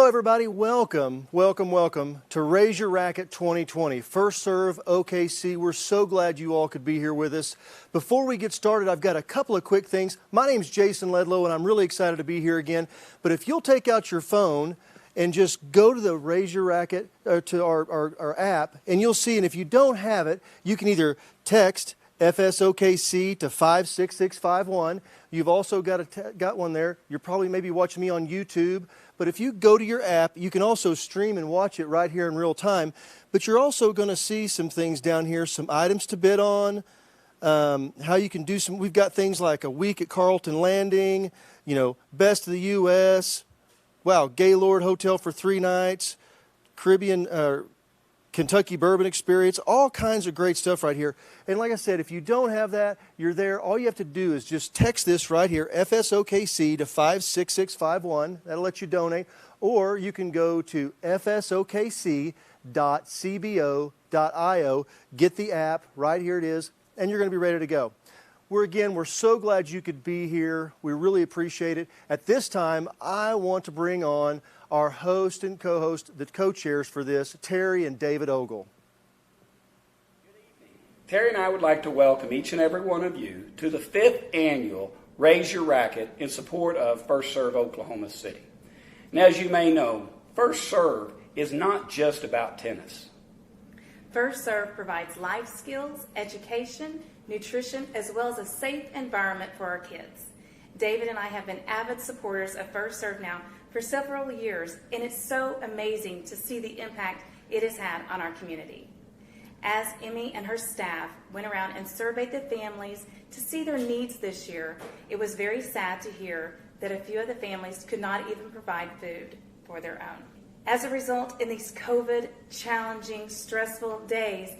Hello, everybody. Welcome to Raise Your Racket 2020. First Serve OKC. We're so glad you all could be here with us. Before we get started, I've got a couple of quick things. My name's Jason Ledlow, and I'm really excited to be here again. But if you'll take out your phone and just go to the Raise Your Racket, to our app, and you'll see, and if you don't have it, you can either text FSOKC to 56651. You've also got one there. You're probably maybe watching me on YouTube. But if you go to your app, you can also stream and watch it right here in real time. But you're also going to see some things down here, some items to bid on, how you can do some. We've got things like a week at Carlton Landing, best of the U.S., wow, Gaylord Hotel for 3 nights, Caribbean, Kentucky Bourbon Experience, all kinds of great stuff right here. And like I said, if you don't have that, you're there. All you have to do is just text this right here, FSOKC to 56651. That'll let you donate. Or you can go to fsokc.cbo.io, get the app, right here it is, and you're going to be ready to go. We're so glad you could be here. We really appreciate it. At this time, I want to bring on our host and co-host, the co-chairs for this, Terry and David Ogle. Good evening. Terry and I would like to welcome each and every one of you to the 5th annual Raise Your Racket in support of First Serve Oklahoma City. And as you may know, First Serve is not just about tennis. First Serve provides life skills, education, nutrition, as well as a safe environment for our kids. David and I have been avid supporters of First Serve now for several years, and it's so amazing to see the impact it has had on our community. As Emmy and her staff went around and surveyed the families to see their needs this year, it was very sad to hear that a few of the families could not even provide food for their own. As a result, in these COVID challenging, stressful days,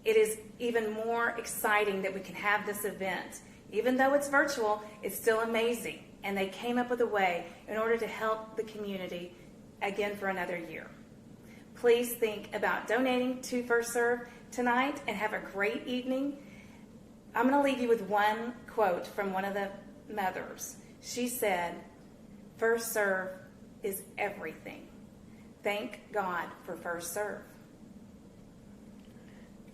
it is even more exciting that we can have this event. Even though it's virtual, it's still amazing. And they came up with a way in order to help the community again for another year. Please think about donating to First Serve tonight and have a great evening. I'm going to leave you with one quote from one of the mothers. She said, "First Serve is everything. Thank God for First Serve."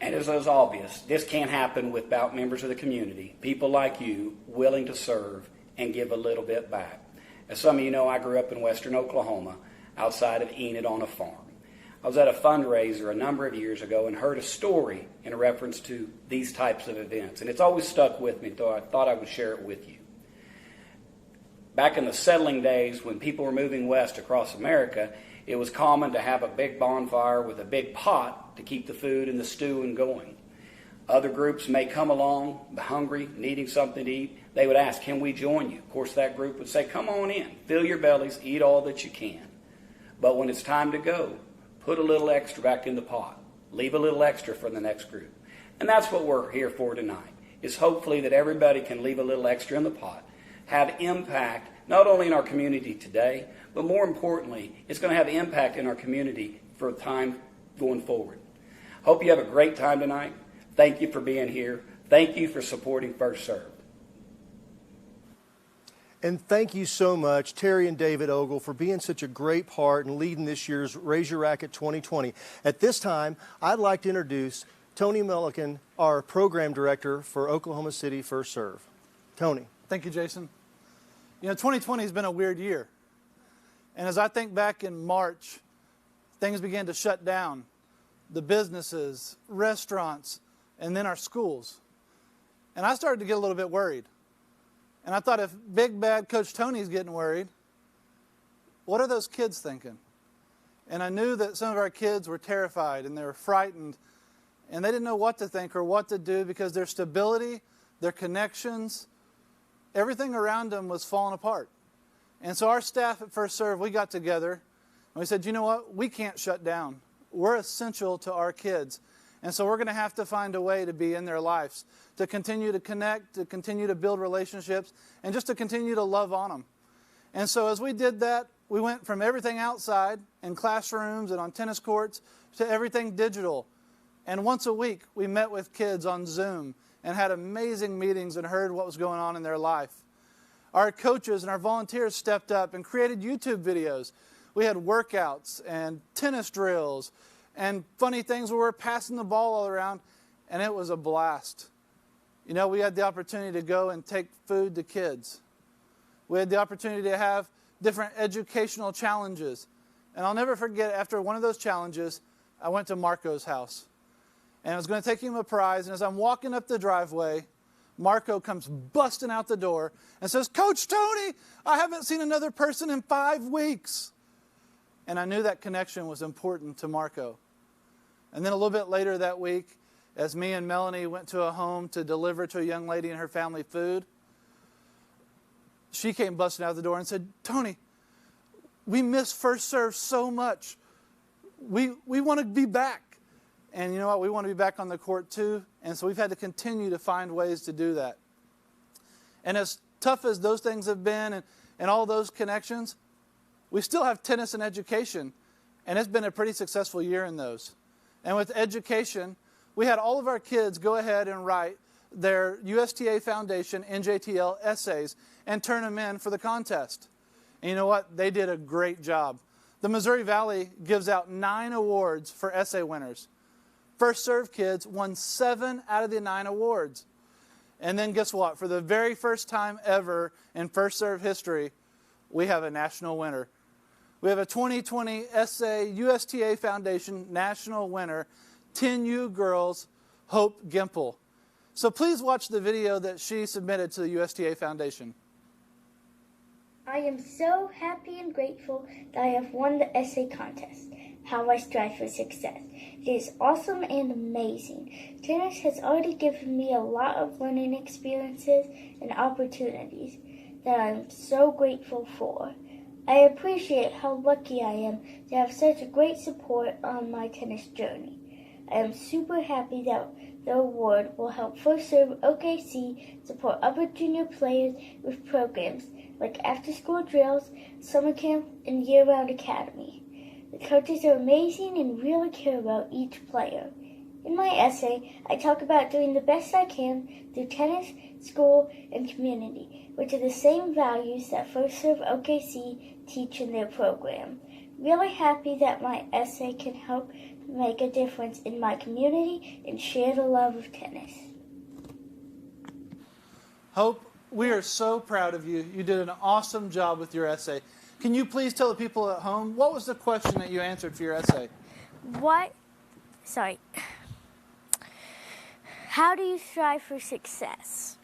And as is obvious, this can't happen without members of the community, people like you willing to serve and give a little bit back. As some of you know, I grew up in western Oklahoma, outside of Enid on a farm. I was at a fundraiser a number of years ago and heard a story in reference to these types of events. And it's always stuck with me, so I thought I would share it with you. Back in the settling days when people were moving west across America, it was common to have a big bonfire with a big pot to keep the food and the stewing going. Other groups may come along, hungry, needing something to eat. They would ask, "Can we join you?" Of course, that group would say, "Come on in, fill your bellies, eat all that you can." But when it's time to go, put a little extra back in the pot. Leave a little extra for the next group. And that's what we're here for tonight, is hopefully that everybody can leave a little extra in the pot, have impact not only in our community today, but more importantly, it's going to have impact in our community for time going forward. Hope you have a great time tonight. Thank you for being here. Thank you for supporting First Serve. And thank you so much, Terry and David Ogle, for being such a great part and leading this year's Raise Your Racket 2020. At this time, I'd like to introduce Tony Milliken, our program director for Oklahoma City First Serve. Tony. Thank you, Jason. 2020 has been a weird year. And as I think back in March, things began to shut down. The businesses, restaurants, and then our schools. And I started to get a little bit worried. And I thought, if big bad Coach Tony's getting worried, what are those kids thinking? And I knew that some of our kids were terrified and they were frightened. And they didn't know what to think or what to do because their stability, their connections, everything around them was falling apart. And so our staff at First Serve, we got together and we said, you know what? We can't shut down. We're essential to our kids. And so we're going to have to find a way to be in their lives, to continue to connect, to continue to build relationships, and just to continue to love on them. And so as we did that, we went from everything outside in classrooms and on tennis courts to everything digital. And once a week, we met with kids on Zoom and had amazing meetings and heard what was going on in their life. Our coaches and our volunteers stepped up and created YouTube videos We had workouts and tennis drills and funny things where we're passing the ball all around, and it was a blast. You know, we had the opportunity to go and take food to kids. We had the opportunity to have different educational challenges. And I'll never forget, after one of those challenges, I went to Marco's house. And I was going to take him a prize, and as I'm walking up the driveway, Marco comes busting out the door and says, "Coach Tony, I haven't seen another person in 5 weeks." And I knew that connection was important to Marco. And then a little bit later that week, as me and Melanie went to a home to deliver to a young lady and her family food, she came busting out the door and said, "Tony, we miss First Serve so much. We want to be back." And you know what? We want to be back on the court too. And so we've had to continue to find ways to do that. And as tough as those things have been and all those connections, we still have tennis and education. And it's been a pretty successful year in those. And with education, we had all of our kids go ahead and write their USTA Foundation NJTL essays and turn them in for the contest. And you know what? They did a great job. The Missouri Valley gives out 9 awards for essay winners. First Serve kids won 7 out of the 9 awards. And then guess what? For the very first time ever in First Serve history, we have a national winner. We have a 2020 Essay USTA Foundation national winner, 10U girls, Hope Gimple. So please watch the video that she submitted to the USTA Foundation. I am so happy and grateful that I have won the essay contest. How I strive for success. It is awesome and amazing. Tennis has already given me a lot of learning experiences and opportunities that I am so grateful for. I appreciate how lucky I am to have such a great support on my tennis journey. I am super happy that the award will help First Serve OKC support other junior players with programs like after-school drills, summer camp, and year-round academy. The coaches are amazing and really care about each player. In my essay, I talk about doing the best I can through tennis, school, and community, which are the same values that First Serve OKC teach in their program. Really happy that my essay can help make a difference in my community and share the love of tennis. Hope, we are so proud of you. You did an awesome job with your essay. Can you please tell the people at home, what was the question that you answered for your essay? How do you strive for success?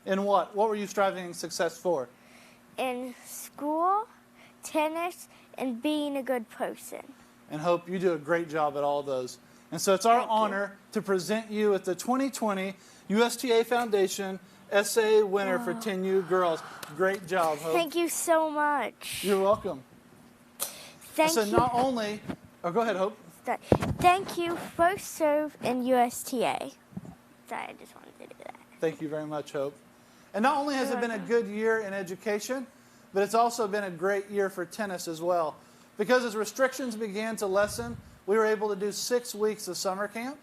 In what? What were you striving success for? In school, tennis, and being a good person. And Hope, you do a great job at all those. And so it's our honor to present you with the 2020 USTA Foundation Essay winner for 10U girls. Great job, Hope. Thank you so much. You're welcome. Thank you. So not only, go ahead, Hope. Thank you, First Serve and USTA. Sorry, I just wanted to do that. Thank you very much, Hope. And not only has it been a good year in education, but it's also been a great year for tennis as well. Because as restrictions began to lessen, we were able to do 6 weeks of summer camp.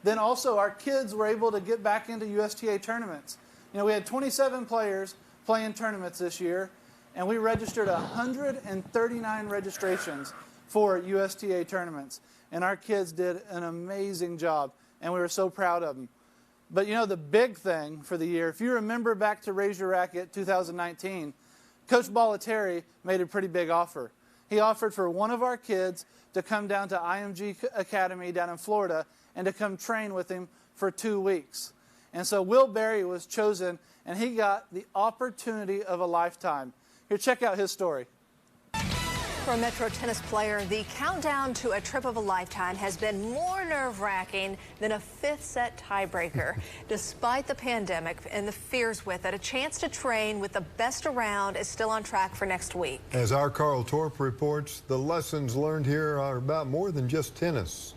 Then also our kids were able to get back into USTA tournaments. You know, we had 27 players playing tournaments this year, and we registered 139 registrations for USTA tournaments. And our kids did an amazing job, and we were so proud of them. But you know, the big thing for the year, if you remember back to Raise Your Racquet 2019, Coach Bollettieri made a pretty big offer. He offered for one of our kids to come down to IMG Academy down in Florida and to come train with him for 2 weeks. And so Will Berry was chosen, and he got the opportunity of a lifetime. Here, check out his story. For a Metro tennis player, the countdown to a trip of a lifetime has been more nerve-wracking than a 5th set tiebreaker. Despite the pandemic and the fears with it, a chance to train with the best around is still on track for next week. As our Carl Torp reports, the lessons learned here are about more than just tennis.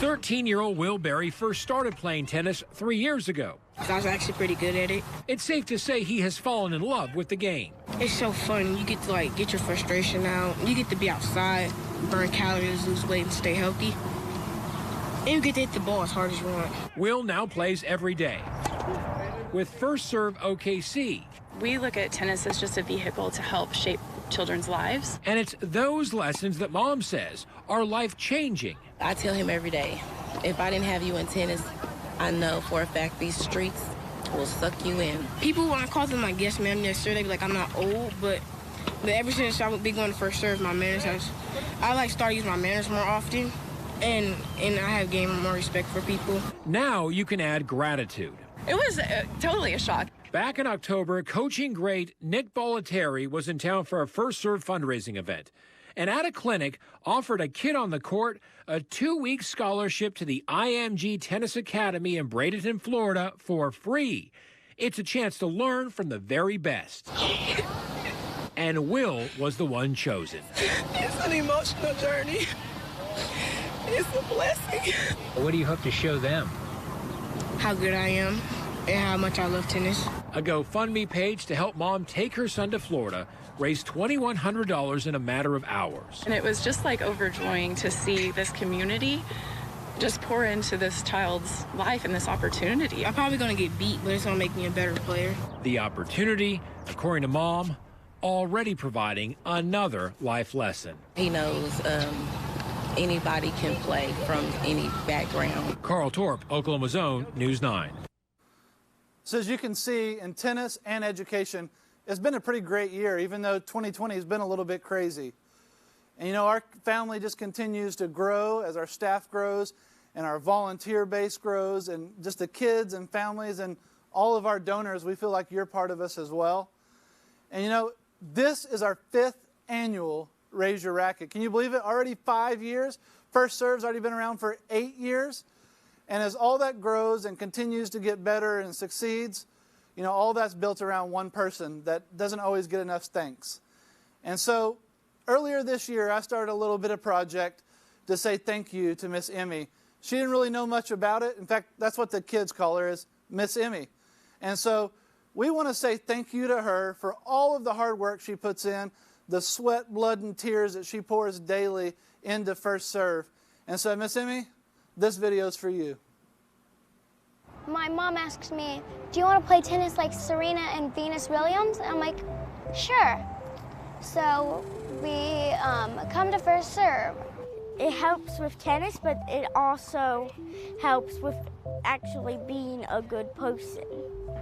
13-year-old Will Berry first started playing tennis 3 years ago. I was actually pretty good at it. It's safe to say he has fallen in love with the game. It's so fun. You get to get your frustration out. You get to be outside, burn calories, lose weight, and stay healthy. And you get to hit the ball as hard as you want. Will now plays every day with First Serve OKC. We look at tennis as just a vehicle to help shape children's lives. And it's those lessons that Mom says are life-changing. I tell him every day, if I didn't have you in tennis, I know for a fact these streets will suck you in. People, when I call them my guest man yesterday, they be like, I'm not old, but ever since I would be going to first serve, my manners I start using my manners more often, and I have gained more respect for people. Now you can add gratitude. It was totally a shock. Back in October, coaching great Nick Bollettieri was in town for a First Serve fundraising event, and at a clinic offered a kid on the court a 2-week scholarship to the IMG Tennis Academy in Bradenton, Florida for free. It's a chance to learn from the very best. And Will was the one chosen. It's an emotional journey. It's a blessing. What do you hope to show them? How good I am and how much I love tennis. A GoFundMe page to help Mom take her son to Florida raised $2,100 in a matter of hours. And it was just like overjoying to see this community just pour into this child's life and this opportunity. I'm probably going to get beat, but it's going to make me a better player. The opportunity, according to Mom, already providing another life lesson. He knows anybody can play from any background. Carl Torp, Oklahoma's Own, News 9. So as you can see, in tennis and education, it's been a pretty great year, even though 2020 has been a little bit crazy. And you know, our family just continues to grow as our staff grows and our volunteer base grows, and just the kids and families and all of our donors, we feel like you're part of us as well. And you know, this is our 5th annual Raise Your Racquet. Can you believe it? Already 5 years. First Serve's already been around for 8 years. And as all that grows and continues to get better and succeeds, you know, all that's built around one person that doesn't always get enough thanks. And so earlier this year, I started a little bit of project to say thank you to Miss Emmy. She didn't really know much about it. In fact, that's what the kids call her, is Miss Emmy. And so we want to say thank you to her for all of the hard work she puts in, the sweat, blood, and tears that she pours daily into First Serve. And so, Miss Emmy, this video is for you. My mom asks me, do you want to play tennis like Serena and Venus Williams? And I'm like, sure. So we come to First Serve. It helps with tennis, but it also helps with actually being a good person.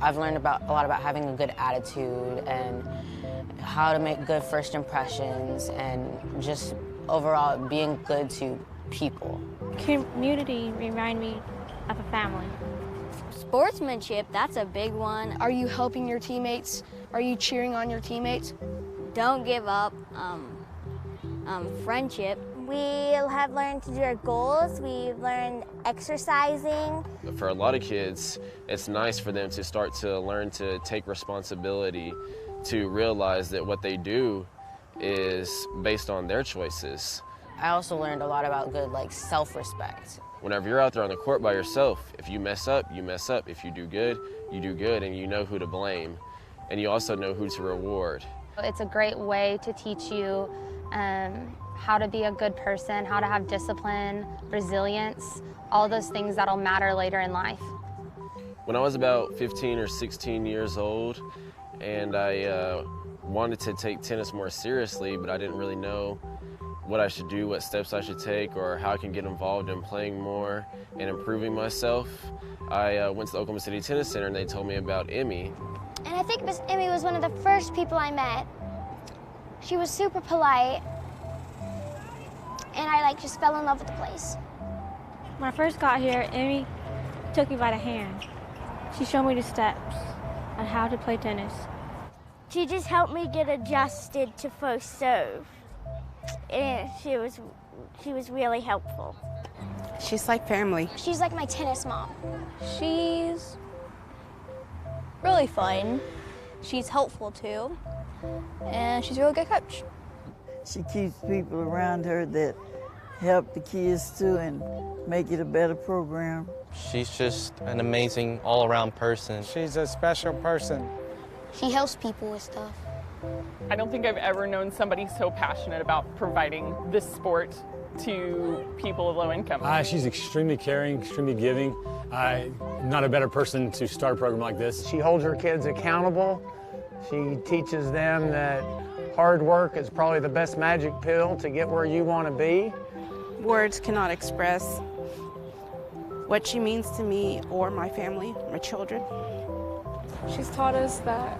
I've learned a lot about having a good attitude and how to make good first impressions and just overall being good to people. Community remind me of a family. Sportsmanship, that's a big one. Are you helping your teammates? Are you cheering on your teammates? Don't give up. Friendship. We have learned to do our goals. We've learned exercising. For a lot of kids, it's nice for them to start to learn to take responsibility, to realize that what they do is based on their choices. I also learned a lot about good, self-respect. Whenever you're out there on the court by yourself, if you mess up, you mess up. If you do good, and you know who to blame. And you also know who to reward. It's a great way to teach you how to be a good person, how to have discipline, resilience, all those things that'll matter later in life. When I was about 15 or 16 years old, and I wanted to take tennis more seriously, but I didn't really know what I should do, what steps I should take, or how I can get involved in playing more and improving myself, I went to the Oklahoma City Tennis Center and they told me about Emmy. And I think Miss Emmy was one of the first people I met. She was super polite, and I just fell in love with the place. When I first got here, Emmy took me by the hand. She showed me the steps on how to play tennis. She just helped me get adjusted to First Serve. And she was really helpful. She's like family. She's like my tennis mom. She's really fun. She's helpful too. And she's a really good coach. She keeps people around her that help the kids too and make it a better program. She's just an amazing all-around person. She's a special person. She helps people with stuff. I don't think I've ever known somebody so passionate about providing this sport to people of low income. She's extremely caring, extremely giving. Not a better person to start a program like this. She holds her kids accountable She teaches them that hard work is probably the best magic pill to get where you want to be. Words cannot express what she means to me or my family, my children. She's taught us that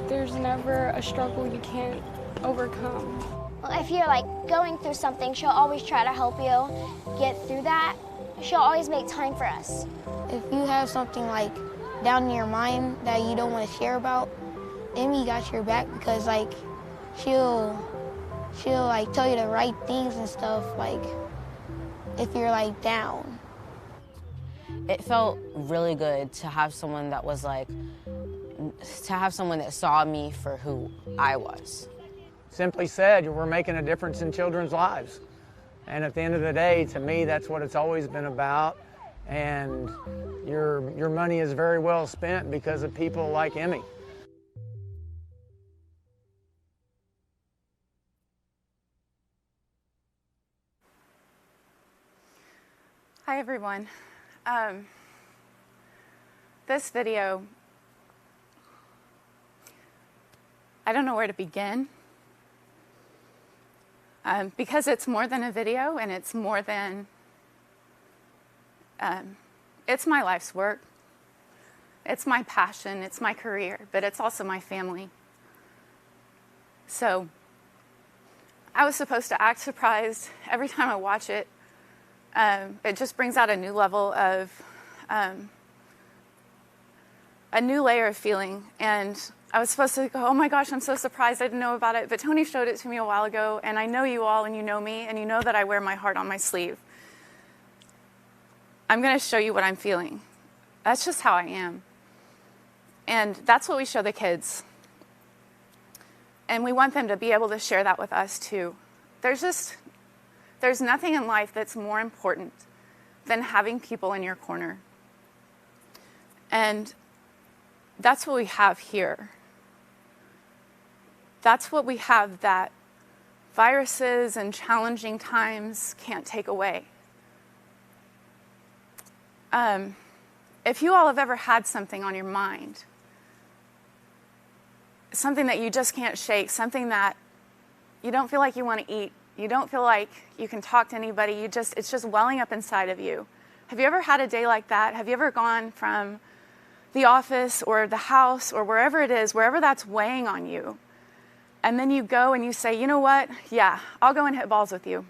there's never a struggle you can't overcome. If you're like going through something, she'll always try to help you get through that. She'll always make time for us. If you have something like down in your mind that you don't want to share about, Emmy got your back because like she'll like tell you the right things and stuff like if you're like down. It felt really good to have someone that was like, someone that saw me for who I was. Simply said, we're making a difference in children's lives. And at the end of the day, to me, that's what it's always been about. And your money is very well spent because of people like Emmy. Hi everyone. This video, I don't know where to begin because it's more than a video and it's more than, it's my life's work. It's my passion, it's my career, but it's also my family. So I was supposed to act surprised every time I watch it. It just brings out a new level of, a new layer of feeling. And I was supposed to go, oh my gosh, I'm so surprised I didn't know about it. But Tony showed it to me a while ago, and I know you all, and you know me, and you know that I wear my heart on my sleeve. I'm going to show you what I'm feeling. That's just how I am. And that's what we show the kids. And we want them to be able to share that with us too. There's nothing in life that's more important than having people in your corner. And that's what we have here. That's what we have that viruses and challenging times can't take away. If you all have ever had something on your mind, something that you just can't shake, something that you don't feel like you want to eat, you don't feel like you can talk to anybody, it's just welling up inside of you. Have you ever had a day like that? Have you ever gone from the office or the house or wherever it is, wherever that's weighing on you, and then you go and you say, you know what? Yeah, I'll go and hit balls with you.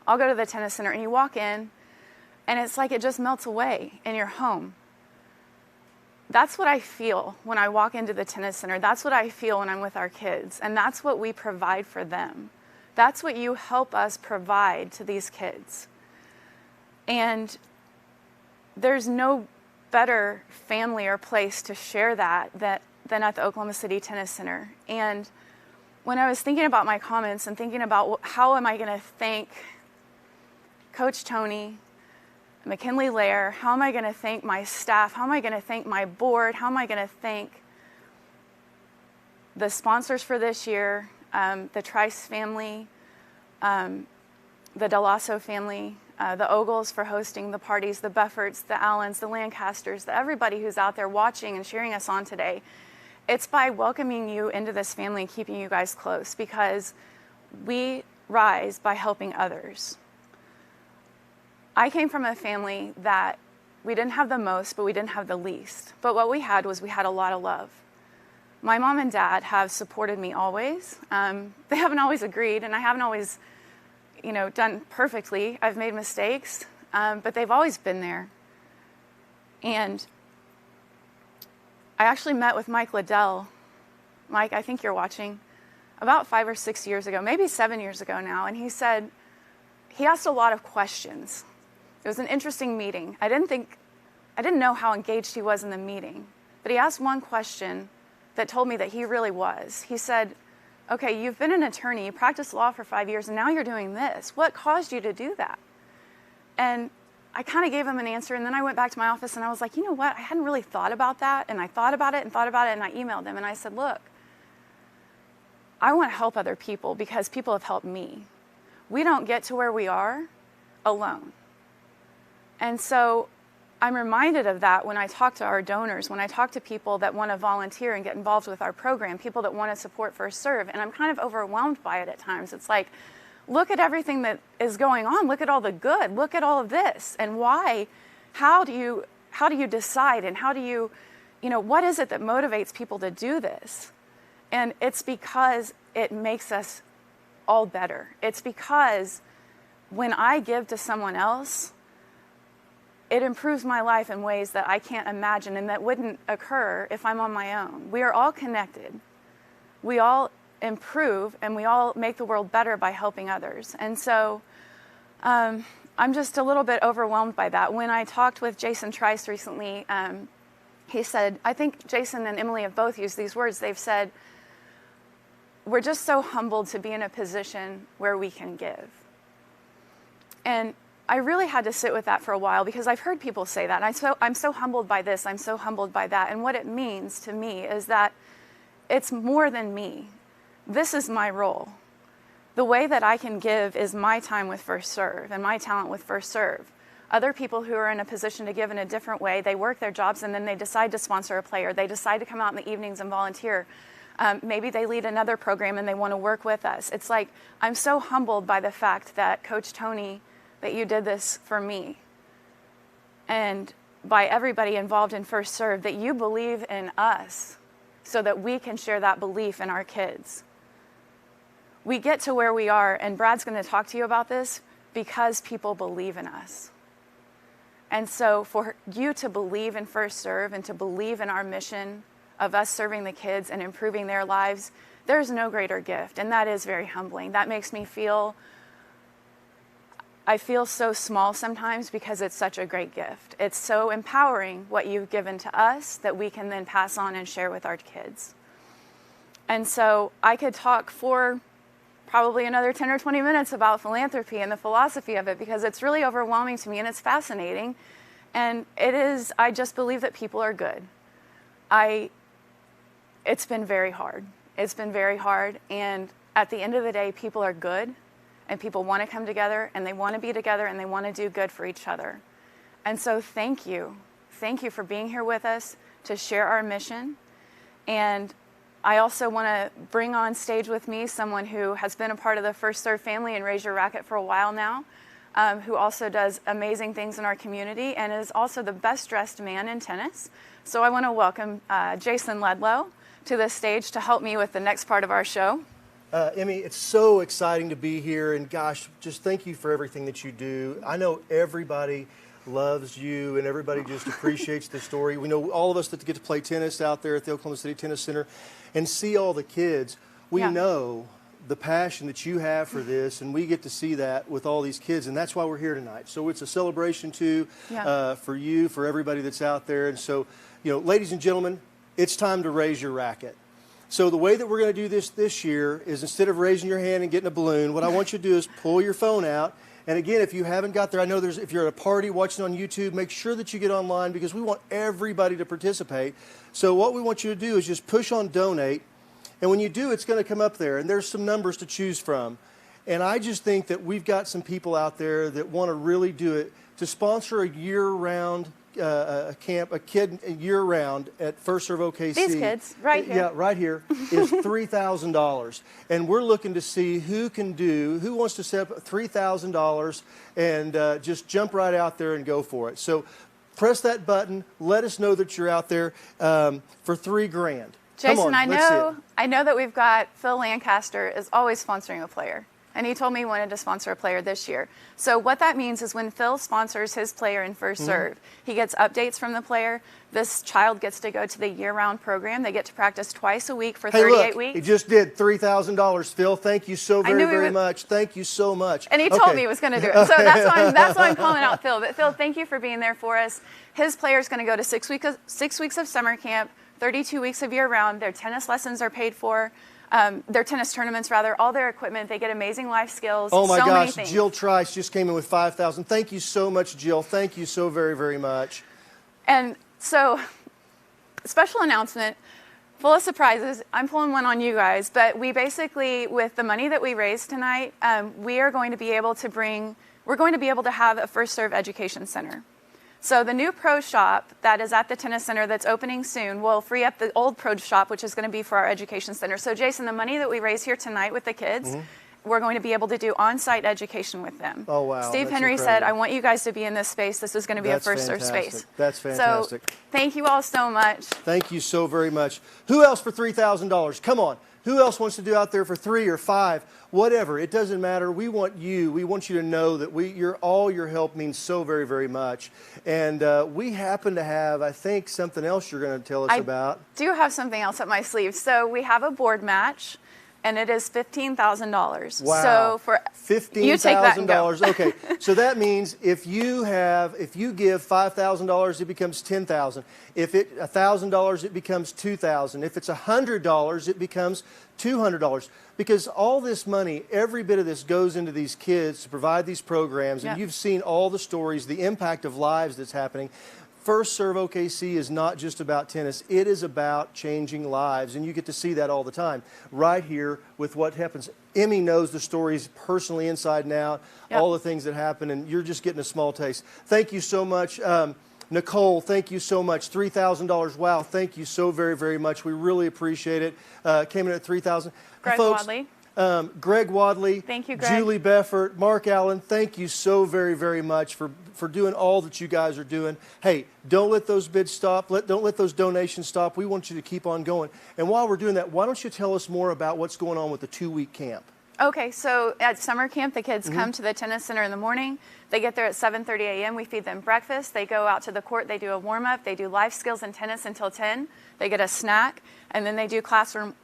I'll go to the tennis center. And you walk in, and it's like it just melts away in your home. That's what I feel when I walk into the tennis center. That's what I feel when I'm with our kids. And that's what we provide for them. That's what you help us provide to these kids. And there's no better family or place to share that than at the Oklahoma City Tennis Center. And when I was thinking about my comments and thinking about how am I going to thank Coach Tony, McKinley Lair, how am I going to thank my staff, how am I going to thank my board, how am I going to thank the sponsors for this year, the Trice family, the DeLasso family, the Ogles for hosting the parties, the Befforts, the Allens, the Lancasters, everybody who's out there watching and cheering us on today. It's by welcoming you into this family and keeping you guys close, because we rise by helping others. I came from a family that we didn't have the most, but we didn't have the least. But what we had was we had a lot of love. My mom and dad have supported me always. They haven't always agreed, and I haven't always, done perfectly. I've made mistakes, but they've always been there. And I actually met with Mike Liddell. Mike, I think you're watching, about 5 or 6 years ago, maybe 7 years ago now, and he said, he asked a lot of questions. It was an interesting meeting. I didn't know how engaged he was in the meeting, but he asked one question that told me that he really was. He said, okay, you've been an attorney, you practiced law for 5 years, and now you're doing this. What caused you to do that? And I kind of gave him an answer, and then I went back to my office and I was like, you know what? I hadn't really thought about that, and I thought about it, and I emailed him, and I said, look, I want to help other people because people have helped me. We don't get to where we are alone. And so I'm reminded of that when I talk to our donors, when I talk to people that want to volunteer and get involved with our program, people that want to support First Serve, and I'm kind of overwhelmed by it at times. It's like, look at everything that is going on. Look at all the good. Look at all of this. And why? How do you decide? And how do you what is it that motivates people to do this? And it's because it makes us all better. It's because when I give to someone else, it improves my life in ways that I can't imagine and that wouldn't occur if I'm on my own. We are all connected. We all improve and we all make the world better by helping others. And so I'm just a little bit overwhelmed by that. When I talked with Jason Trice recently, he said, I think Jason and Emily have both used these words. They've said, we're just so humbled to be in a position where we can give. And I really had to sit with that for a while because I've heard people say that. And I'm so humbled by this, I'm so humbled by that. And what it means to me is that it's more than me. This is my role. The way that I can give is my time with First Serve and my talent with First Serve. Other people who are in a position to give in a different way, they work their jobs and then they decide to sponsor a player. They decide to come out in the evenings and volunteer. Maybe they lead another program and they want to work with us. It's like, I'm so humbled by the fact that Coach Tony, that you did this for me. And by everybody involved in First Serve, that you believe in us so that we can share that belief in our kids. We get to where we are, and Brad's going to talk to you about this, because people believe in us. And so for you to believe in First Serve and to believe in our mission of us serving the kids and improving their lives, there's no greater gift. And that is very humbling. That makes me I feel so small sometimes because it's such a great gift. It's so empowering what you've given to us that we can then pass on and share with our kids. And so I could talk for probably another 10 or 20 minutes about philanthropy and the philosophy of it because it's really overwhelming to me and it's fascinating. And I just believe that people are good. It's been very hard. It's been very hard. And at the end of the day, people are good and people want to come together and they want to be together and they want to do good for each other. And so thank you. Thank you for being here with us to share our mission. And I also want to bring on stage with me someone who has been a part of the First Serve family and Raise Your Racquet for a while now, who also does amazing things in our community and is also the best dressed man in tennis. So I want to welcome Jason Ledlow to the stage to help me with the next part of our show. Emmy, it's so exciting to be here, and gosh, just thank you for everything that you do. I know everybody loves you and everybody just appreciates the story. We know all of us that get to play tennis out there at the Oklahoma City Tennis Center and see all the kids. We know the passion that you have for this, and we get to see that with all these kids, and that's why we're here tonight. So it's a celebration too for you, for everybody that's out there. And so, ladies and gentlemen, it's time to raise your racket. So the way that we're going to do this year is, instead of raising your hand and getting a balloon, what I want you to do is pull your phone out. And again, if you haven't got there, I know if you're at a party watching on YouTube, make sure that you get online because we want everybody to participate. So what we want you to do is just push on donate. And when you do, it's going to come up there. And there's some numbers to choose from. And I just think that we've got some people out there that want to really do it to sponsor a year-round camp, a kid year-round at First Serve OKC. These kids, right here. Yeah, right here, is $3,000. And we're looking to see who wants to set up $3,000 and just jump right out there and go for it. So press that button. Let us know that you're out there for $3,000. Jason, I know that we've got Phil Lancaster is always sponsoring a player. And he told me he wanted to sponsor a player this year. So what that means is when Phil sponsors his player in First Serve, he gets updates from the player. This child gets to go to the year-round program. They get to practice twice a week for 38 weeks. He just did $3,000, Phil. Thank you so very much. Thank you so much. And he told me he was going to do it. So that's why I'm calling out Phil. But Phil, thank you for being there for us. His player is going to go to 6 weeks of summer camp, 32 weeks of year-round. Their tennis lessons are paid for. Their tennis tournaments, all their equipment. They get amazing life skills. Oh my gosh, Jill Trice just came in with $5,000. Thank you so much, Jill. Thank you so very, very much. And so, special announcement, full of surprises. I'm pulling one on you guys, but we basically, with the money that we raised tonight, we're going to be able to have a First Serve Education Center. So the new pro shop that is at the tennis center that's opening soon will free up the old pro shop, which is going to be for our education center. So Jason, the money that we raise here tonight with the kids, we're going to be able to do on-site education with them. Oh, wow. Steve That's Henry said, incredible. I want you guys to be in this space. This is going to be a first serve space. That's fantastic. So thank you all so much. Thank you so very much. Who else for $3,000? Come on. Who else wants to do out there for 3 or 5, whatever? It doesn't matter. We want you. We want you to know that all your help means so very, very much. And we happen to have, I think, something else you're going to tell us about. I do have something else up my sleeve. So we have a board match, and it is $15,000. Wow. So for $15,000. Okay. So that means if you give $5,000, it becomes $10,000. If it $1,000, it becomes $2,000. If it's $100, it becomes $200. Because all this money, every bit of this goes into these kids to provide these programs, and you've seen all the stories, the impact of lives that's happening. First Serve OKC is not just about tennis. It is about changing lives, and you get to see that all the time right here with what happens. Emmy knows the stories personally inside and out, all the things that happen, and you're just getting a small taste. Thank you so much. Nicole, thank you so much. $3,000. Wow, thank you so very, very much. We really appreciate it. Came in at $3,000. Greg Wadley. Greg Wadley, thank you, Greg. Julie Beffert, Mark Allen, thank you so very, very much for doing all that you guys are doing. Hey, don't let those bids stop. Don't let those donations stop. We want you to keep on going. And while we're doing that, why don't you tell us more about what's going on with the 2-week camp? Okay, so at summer camp, the kids come to the tennis center in the morning. They get there at 7:30 a.m. We feed them breakfast. They go out to the court. They do a warm-up. They do life skills and tennis until 10. They get a snack, and then they do classroom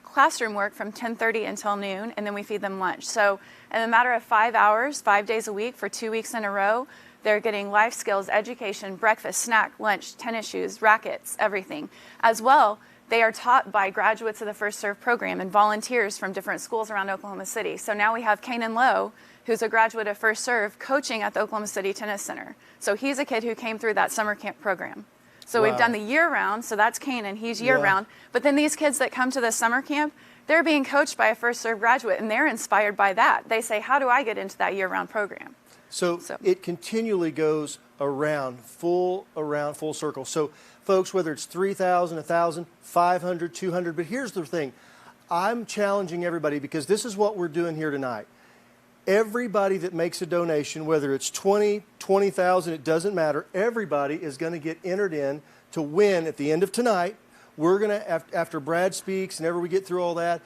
work from 10:30 until noon, and then we feed them lunch. So in a matter of 5 hours, 5 days a week for 2 weeks in a row, they're getting life skills, education, breakfast, snack, lunch, tennis shoes, rackets, everything. As well, they are taught by graduates of the First Serve program and volunteers from different schools around Oklahoma City. So now we have Kanan Lowe, who's a graduate of First Serve, coaching at the Oklahoma City Tennis Center. So he's a kid who came through that summer camp program. So we've done the year-round, so that's Kanan, he's year-round. But then these kids that come to the summer camp, they're being coached by a First Serve graduate, and they're inspired by that. They say, how do I get into that year-round program? So it continually goes around full circle. So folks, whether it's 3,000, 1,000, 500, 200, but here's the thing. I'm challenging everybody because this is what we're doing here tonight. Everybody that makes a donation, whether it's 20, 20,000, it doesn't matter. Everybody is going to get entered in to win at the end of tonight. We're going to, after Brad speaks and after we get through all that,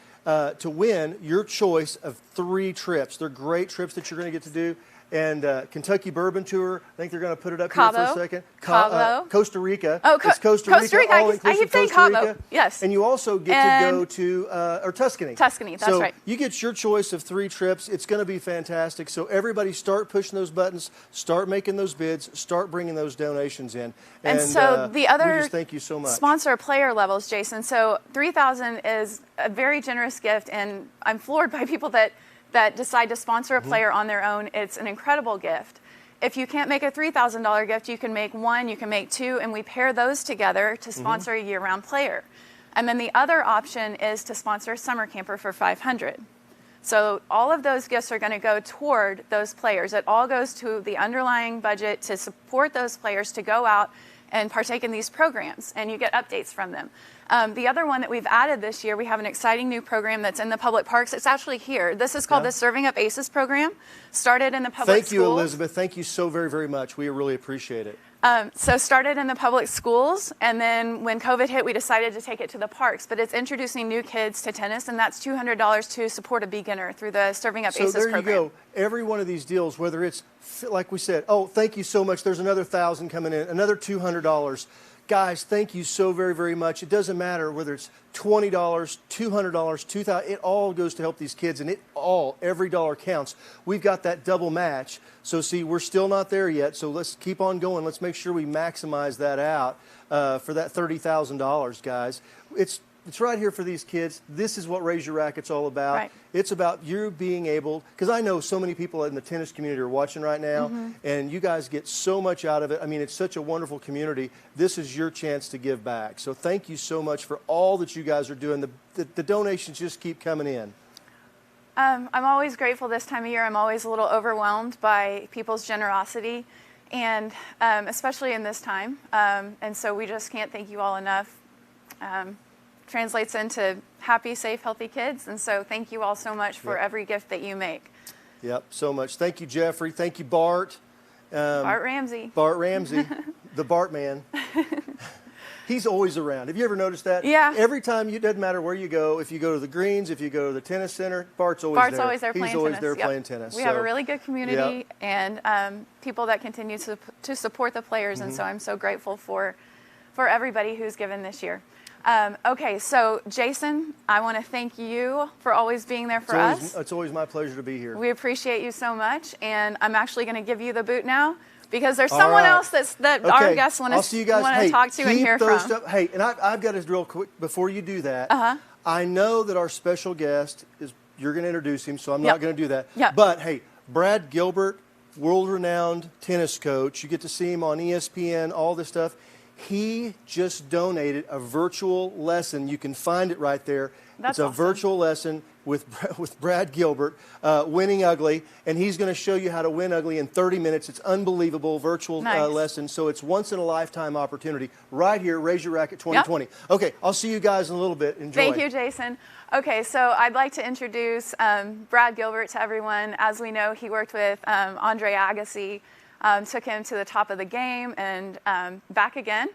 to win your choice of 3 trips. They're great trips that you're going to get to do. And Kentucky Bourbon Tour, I think they're going to put it up here for a second. Cabo. Costa Rica. Oh, it's Costa Rica. I keep saying Cabo. Yes. And you also get to go to, or Tuscany. Tuscany, that's right. You get your choice of 3 trips. It's going to be fantastic. So everybody start pushing those buttons, start making those bids, start bringing those donations in. And so the other we just thank you so much. Sponsor player levels, Jason. So $3,000 is a very generous gift, and I'm floored by people that decide to sponsor a player on their own. It's an incredible gift. If you can't make a $3,000 gift, you can make 1, you can make 2, and we pair those together to sponsor a year-round player. And then the other option is to sponsor a summer camper for $500. So all of those gifts are going to go toward those players. It all goes to the underlying budget to support those players to go out and partake in these programs, and you get updates from them. The other one that we've added this year, we have an exciting new program that's in the public parks. It's actually here. This is called the Serving Up Aces program. Started in the public schools. Thank you, Elizabeth. Thank you so very, very much. We really appreciate it. So started in the public schools, and then when COVID hit, we decided to take it to the parks. But it's introducing new kids to tennis, and that's $200 to support a beginner through the Serving Up Aces program. So there you go. Every one of these deals, whether it's, like we said, oh, thank you so much. There's another $1,000 coming in, another $200. Guys, thank you so very, very much. It doesn't matter whether it's $20, $200, $2,000. It all goes to help these kids, and every dollar counts. We've got that double match. So, see, we're still not there yet. So let's keep on going. Let's make sure we maximize that out for that $30,000, guys. It's right here for these kids. This is what Raise Your Racket's all about. Right. It's about you being able, because I know so many people in the tennis community are watching right now, and you guys get so much out of it. I mean, it's such a wonderful community. This is your chance to give back. So thank you so much for all that you guys are doing. The donations just keep coming in. I'm always grateful this time of year. I'm always a little overwhelmed by people's generosity. and especially in this time. And so we just can't thank you all enough. Translates into happy, safe, healthy kids. And so thank you all so much for every gift that you make. Yep, so much. Thank you, Jeffrey. Thank you, Bart. Bart Ramsey. Bart Ramsey, the Bart man. He's always around. Have you ever noticed that? Yeah. Every time, it doesn't matter where you go. If you go to the greens, if you go to the tennis center, Bart's always there. Bart's always there playing He's always tennis. there Yep. playing tennis. We have a really good community Yep. and people that continue to support the players. And so I'm so grateful for everybody who's given this year. Okay, so Jason, I want to thank you for always being there for us. It's always my pleasure to be here. We appreciate you so much. And I'm actually going to give you the boot now, because there's someone else that our guests want to talk to and hear from. Hey, and I've got to real quick, before you do that, I know that our special guest you're going to introduce him, so I'm not going to do that. Yep. But hey, Brad Gilbert, world-renowned tennis coach. You get to see him on ESPN, all this stuff. He just donated a virtual lesson. You can find it right there. It's a virtual lesson with Brad Gilbert, Winning Ugly, and he's going to show you how to win ugly in 30 minutes. It's unbelievable virtual lesson, so it's once-in-a-lifetime opportunity right here, Raise Your Racket 2020. Yep. Okay, I'll see you guys in a little bit. Enjoy. Thank you, Jason. Okay, so I'd like to introduce Brad Gilbert to everyone. As we know, he worked with Andre Agassi, took him to the top of the game and back again.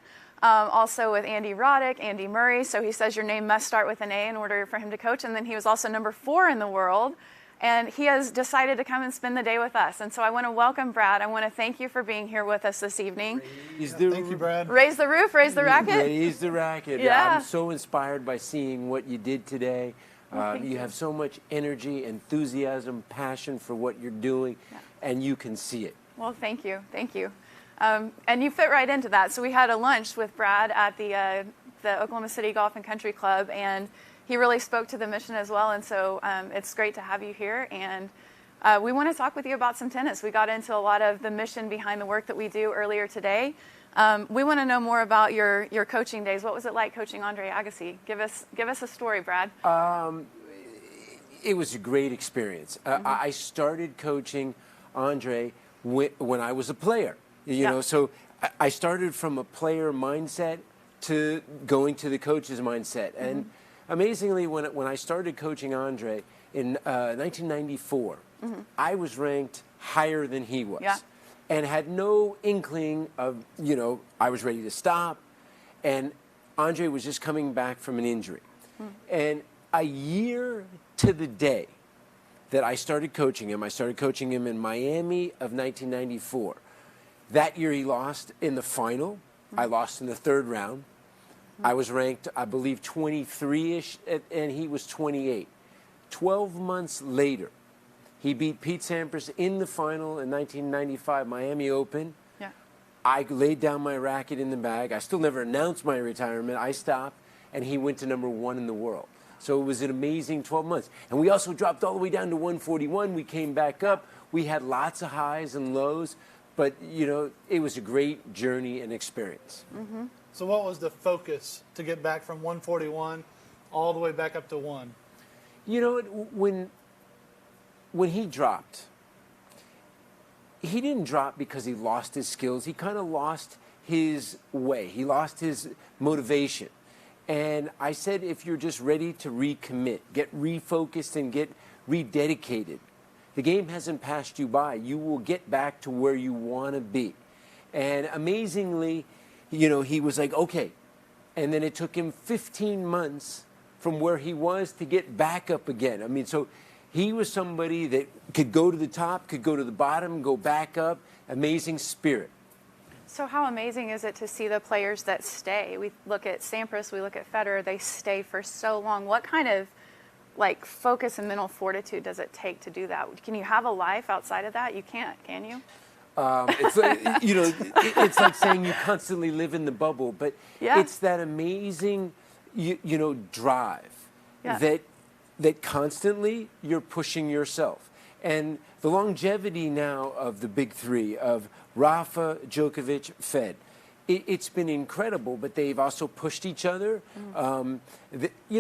Also with Andy Roddick, Andy Murray. So he says your name must start with an A in order for him to coach. And then he was also number 4 in the world. And he has decided to come and spend the day with us. And so I want to welcome Brad. I want to thank you for being here with us this evening. Thank you, Brad. Raise the roof, raise the racket. Raise the racket. Yeah. I'm so inspired by seeing what you did today. You have so much energy, enthusiasm, passion for what you're doing, and you can see it. Well, thank you. Thank you. And you fit right into that. So we had a lunch with Brad at the Oklahoma City Golf and Country Club, and he really spoke to the mission as well. And so it's great to have you here. And we want to talk with you about some tennis. We got into a lot of the mission behind the work that we do earlier today. We want to know more about your coaching days. What was it like coaching Andre Agassi? Give us a story, Brad. It was a great experience. I started coaching Andre when I was a player. You know, so I started from a player mindset to going to the coach's mindset. And amazingly, when I started coaching Andre in 1994, I was ranked higher than he was. And had no inkling of, I was ready to stop. And Andre was just coming back from an injury. And a year to the day that I started coaching him in Miami of 1994. That year he lost in the final. I lost in the 3rd round. I was ranked, I believe, 23-ish, and he was 28. 12 months later, he beat Pete Sampras in the final in 1995 Miami Open. I laid down my racket in the bag. I still never announced my retirement. I stopped, and he went to number 1 in the world. So it was an amazing 12 months. And we also dropped all the way down to 141. We came back up. We had lots of highs and lows. But, it was a great journey and experience. So what was the focus to get back from 141 all the way back up to 1? When he dropped, he didn't drop because he lost his skills. He kind of lost his way. He lost his motivation. And I said, if you're just ready to recommit, get refocused and get rededicated, the game hasn't passed you by. You will get back to where you want to be. And amazingly, he was like, okay. And then it took him 15 months from where he was to get back up again. I mean, so he was somebody that could go to the top, could go to the bottom, go back up. Amazing spirit. So how amazing is it to see the players that stay? We look at Sampras, we look at Federer, they stay for so long. What kind of focus and mental fortitude does it take to do that? Can you have a life outside of that? You can't, can you? It's like, it's like saying you constantly live in the bubble, but it's that amazing, drive that constantly you're pushing yourself. And the longevity now of the big 3 of Rafa, Djokovic, Fed, it's been incredible, but they've also pushed each other.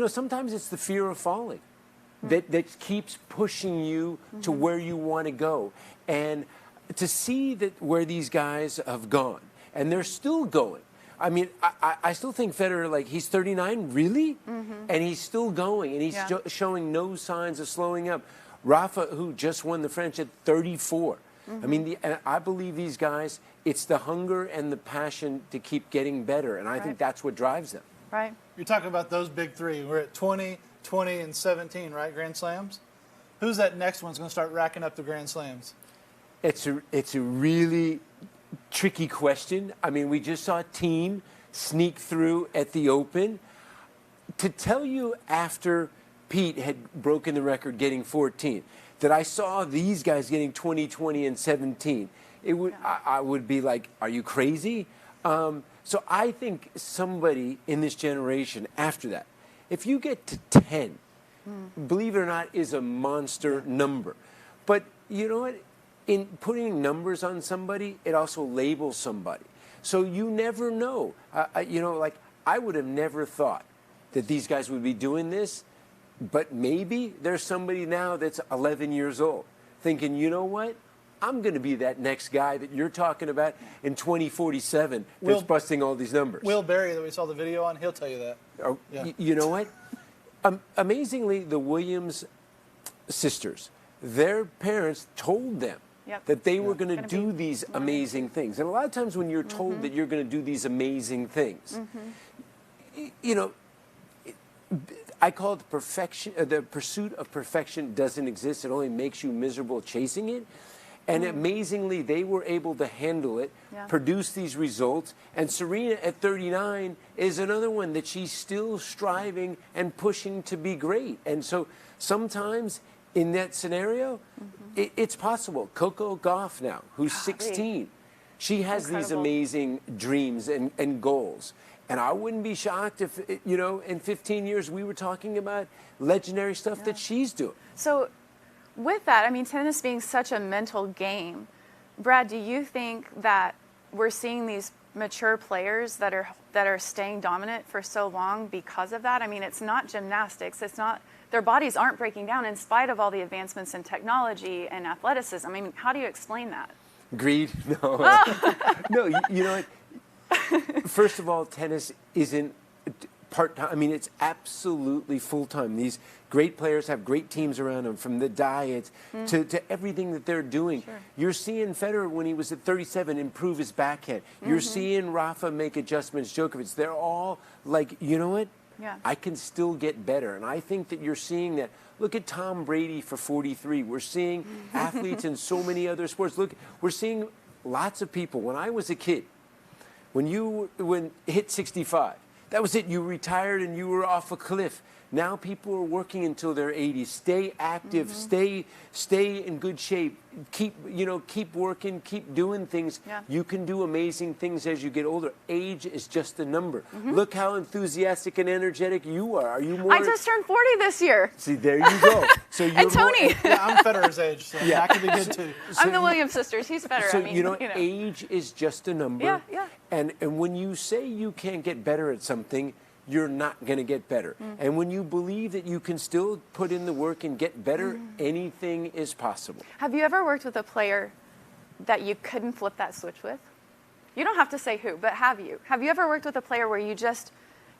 Sometimes it's the fear of falling that keeps pushing you to where you want to go. And to see that where these guys have gone, and they're still going. I mean, I still think Federer, like, he's 39, really? And he's still going, and he's showing no signs of slowing up. Rafa, who just won the French at 34. I mean, and I believe these guys, it's the hunger and the passion to keep getting better, and I think that's what drives them. Right. You're talking about those big three. We're at 20, 20, and 17, right, Grand Slams? Who's that next one's going to start racking up the Grand Slams? It's a really tricky question. I mean, we just saw a team sneak through at the Open. To tell you after Pete had broken the record getting 14, that I saw these guys getting 20, 20, and 17, I would be like, are you crazy? So I think somebody in this generation after that, if you get to 10, believe it or not, is a monster number. But you know what? In putting numbers on somebody, it also labels somebody. So you never know. You know, like, I would have never thought that these guys would be doing this, but maybe there's somebody now that's 11 years old thinking, you know what? I'm going to be that next guy that you're talking about in 2047 that's busting all these numbers. Will Berry, that we saw the video on, he'll tell you that. Oh, Yeah. You know what? Amazingly, the Williams sisters, their parents told them that they were going to do these amazing things. And a lot of times when you're told that you're going to do these amazing things, you know, I call it perfection. The pursuit of perfection doesn't exist. It only makes you miserable chasing it. And amazingly, they were able to handle it, produce these results. And Serena at 39 is another one that she's still striving and pushing to be great. And so sometimes in that scenario, it's possible. Coco Gauff now, who's 16, she has these amazing dreams and goals. And I wouldn't be shocked if, you know, in 15 years we were talking about legendary stuff that she's doing. So with that, I mean, tennis being such a mental game, Brad, do you think that we're seeing these mature players that are staying dominant for so long because of that? I mean, it's not gymnastics. It's not, their bodies aren't breaking down in spite of all the advancements in technology and athleticism. I mean, how do you explain that? Greed? No. No, you know what? First of all, tennis isn't part-time. I mean, it's absolutely full-time. These great players have great teams around them, from the diets to everything that they're doing. You're seeing Federer, when he was at 37, improve his backhand. You're seeing Rafa make adjustments, Djokovic. They're all like, you know what? I can still get better. And I think that you're seeing that. Look at Tom Brady for 43. We're seeing athletes in so many other sports. Look, we're seeing lots of people. When I was a kid, when you hit 65, that was it. You retired and you were off a cliff. Now people are working until they're 80. Stay active. Stay in good shape. Keep working. Keep doing things. You can do amazing things as you get older. Age is just a number. Look how enthusiastic and energetic you are. Are you more? I just turned 40 this year. See, there you go. So you're and Tony. I'm Federer's age, so that could be good too. I'm the Williams sisters. He's better. So I mean, you know, age is just a number. Yeah. And when you say you can't get better at something, you're not going to get better. And when you believe that you can still put in the work and get better, anything is possible. Have you ever worked with a player that you couldn't flip that switch with? You don't have to say who, but have you? Have you ever worked with a player where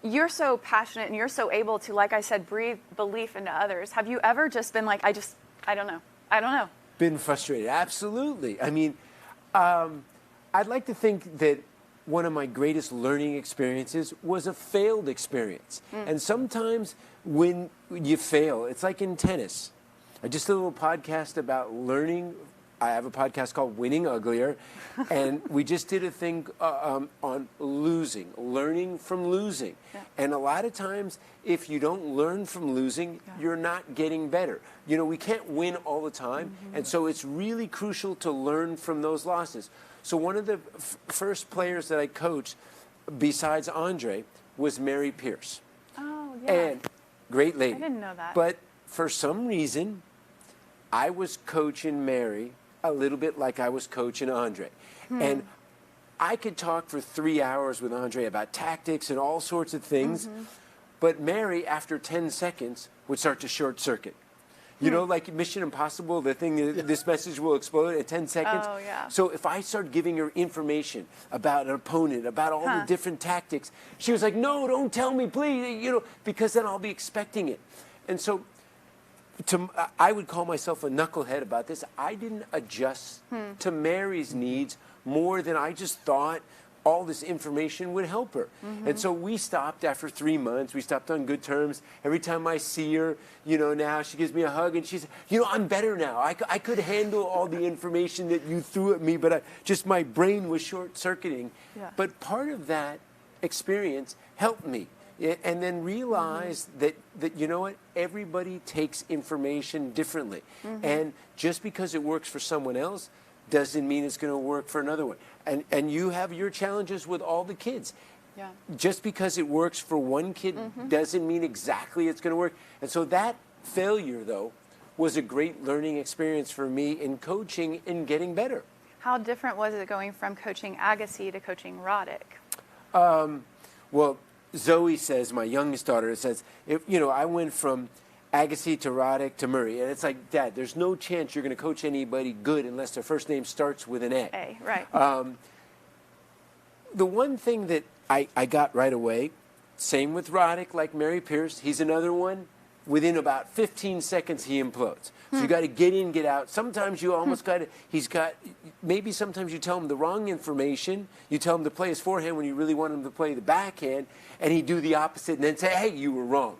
you're so passionate and you're so able to, like I said, breathe belief into others? Have you ever just been like, I don't know? Been frustrated, absolutely. I mean, I'd like to think that one of my greatest learning experiences was a failed experience. And sometimes when you fail, it's like in tennis. I just did a little podcast about learning. I have a podcast called Winning Uglier, and we just did a thing on losing, learning from losing. And a lot of times, if you don't learn from losing, you're not getting better. You know, we can't win all the time, and so it's really crucial to learn from those losses. So one of the first players that I coached, besides Andre, was Mary Pierce. Oh, yeah. And great lady. I didn't know that. But for some reason, I was coaching Mary a little bit like I was coaching Andre. And I could talk for 3 hours with Andre about tactics and all sorts of things. But Mary, after 10 seconds, would start to short circuit. You know, like Mission Impossible, the thing, this message will explode in 10 seconds. Oh, yeah. So if I start giving her information about an opponent, about all the different tactics, she was like, no, don't tell me, please, you know, because then I'll be expecting it. And so I would call myself a knucklehead about this. I didn't adjust to Mary's needs more than I just thought all this information would help her. And so we stopped after 3 months. We stopped on good terms. Every time I see her, you know, now she gives me a hug and she's, you know, I'm better now. I could handle all the information that you threw at me, but just my brain was short-circuiting. Yeah. But part of that experience helped me. And then realize that, you know what, everybody takes information differently. And just because it works for someone else doesn't mean it's going to work for another one. And you have your challenges with all the kids. Yeah. Just because it works for one kid doesn't mean exactly it's going to work. And so that failure, though, was a great learning experience for me in coaching and getting better. How different was it going from coaching Agassi to coaching Roddick? Well, Zoe says, my youngest daughter says, you know, I went from Agassi to Roddick to Murray. And it's like, Dad, there's no chance you're going to coach anybody good unless their first name starts with an A. A, right. The one thing that I got right away, same with Roddick, like Mary Pierce, he's another one. Within about 15 seconds, he implodes. So you got to get in, get out. Sometimes you almost got to, maybe sometimes you tell him the wrong information. You tell him to play his forehand when you really want him to play the backhand, and he'd do the opposite and then say, hey, you were wrong.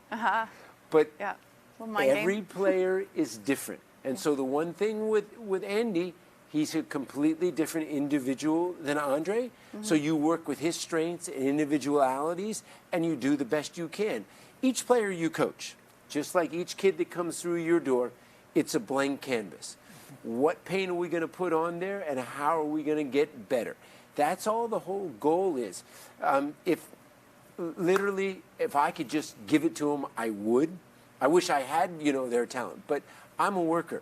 But yeah. Well, every player is different. And so the one thing with Andy, he's a completely different individual than Andre. So you work with his strengths and individualities, and you do the best you can. Each player you coach, just like each kid that comes through your door, it's a blank canvas. What paint are we going to put on there, and how are we going to get better? That's all the whole goal is. If I could just give it to them, I would. I wish I had, you know, their talent, but I'm a worker.